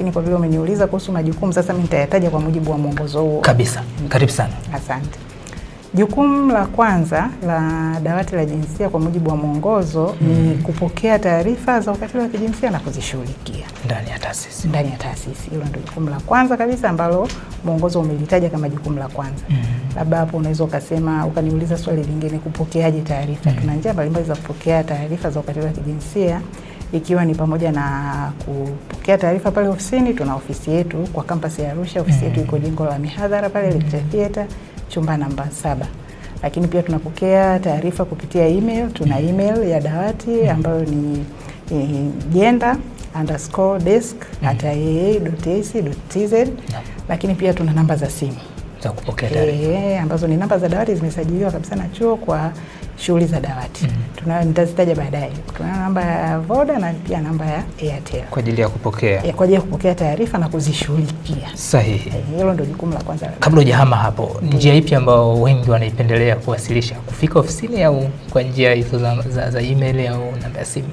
Lakini kwa vile umeniuliza kuhusu majukumu, sasa mimi nitayataja kwa mujibu wa mwongozo huo. Kabisa. Karibu sana. Asante. Jukumu la kwanza la dawati la jinsia kwa mujibu wa mwongozo ni kupokea taarifa za ukatili wa kijinsia na kuzishughulikia ndani ya taasisi. Ndani ya taasisi. Hilo ndio jukumu la kwanza kabisa ambalo mwongozo umelitaja kama jukumu la kwanza. Labda hapo unaweza ukaniuliza swali lingine, kupokeaje taarifa? Tuna njia mbalimbali za kupokea taarifa za ukatili wa kijinsia, ikiwa ni pamoja na kupokea taarifa pale ofisini. Tuna ofisi yetu kwa kampus ya Arusha, ofisi yetu iko jengo la mihadhara pale Lecture Theatre, chumba namba 7. Lakini pia tunapokea taarifa kupitia email. Tuna email ya dawati ambayo ni gender_desk@aa.ac.tz. Lakini pia tuna namba za simu za kupokea taarifa ambazo ni namba za dawati, zimesajiliwa kabisa na chuo kwa shughuli za dawati. Nitazitaja baadaye. Tuna namba ya Voda na pia namba ya Airtel kwa ajili ya kupokea kwa ajili ya kupokea taarifa na kuzishughulikia. Sahihi. Hilo ndio jukumu la kwanza. Kabla hujahama hapo, njia ipi ambao wengi wanaipendelea kuwasilisha? Kufika ofisini au kwa njia hizo za email au namba ya simu?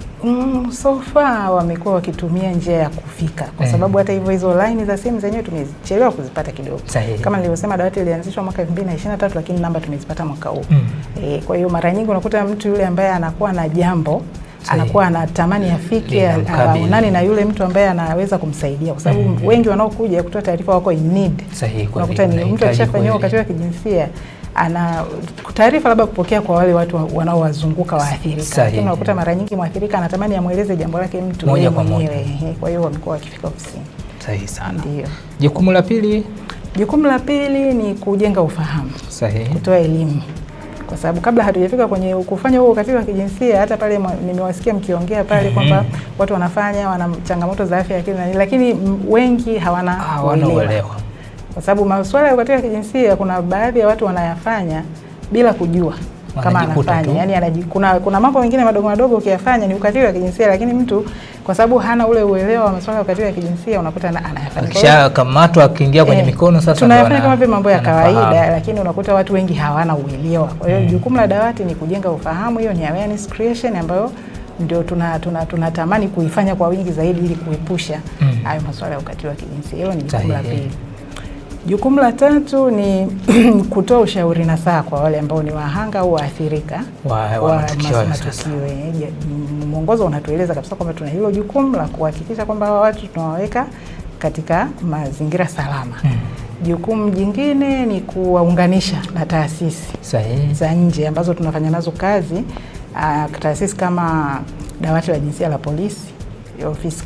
So far wamekuwa wakitumia njia ya kufika, kwa sababu hata hivyo hizo line za simu zenyewe tumechelewa kuzipata kidogo. Sahihi. Kama nilivyosema, dawati ilianzishwa mwaka 2023 lakini namba tumezipata mwaka huu. Kwa hiyo mara nyingi unakuta mtu yule ambaye anakuwa na jambo anakuwa anatamani afike aonane na yule mtu ambaye anaweza kumsaidia, kwa sababu wengi wanaokuja kutoa taarifa wako in need. Sahihi. Unakuta ni mtu akishafanywa ukatili wa kijinsia, ana taarifa labda kupokea kwa wale watu wanaowazunguka waathirika, lakini unakuta mara nyingi mwathirika anatamani amueleze jambo lake mtu moja kwa moja. Kwa hiyo wamekuwa wakifika ofisini. Sahihi sana. Ndio. Jukumu la pili? Jukumu la pili ni kujenga ufahamu. Sahihi. Kutoa elimu. Kwa sababu kabla hatujafika kwenye kufanya huo ukatili wa kijinsia, hata pale nimewasikia mkiongea pale kwamba watu wana changamoto za afya ya akili, lakini wengi hawana uelewa. Kwa sababu masuala ya ukatili wa kijinsia kuna baadhi ya watu wanayafanya bila kujua kama anafanya. Yaani kuna mambo mengine madogo madogo ukiyafanya ni ukatili wa kijinsia, lakini mtu kwa sababu hana ule uelewa wa masuala ya ukatili wa kijinsia unakuta anayafanya. Kisha kamatwa akiingia kwenye mikono sasa tunayafanya kama vile mambo ya kawaida, lakini unakuta watu wengi hawana uelewa. Kwa hiyo jukumu la dawati ni kujenga ufahamu. Hiyo ni awareness creation ambayo ndio tunatamani kuifanya kwa wingi zaidi ili kuepusha hayo masuala ya ukatili wa kijinsia. Hiyo ni jukumu la pili. Jukumu la tatu ni kutoa ushauri nasaha kwa wale ambao ni wahanga au waathirika wa matukio. Mwongozo unatueleza kabisa kwamba tuna hilo jukumu la kuhakikisha kwamba watu tunawaweka katika mazingira salama. Jukumu jingine ni kuwaunganisha na taasisi za nje ambazo tunafanya nazo kazi, taasisi kama dawati la jinsia la polisi, ofisi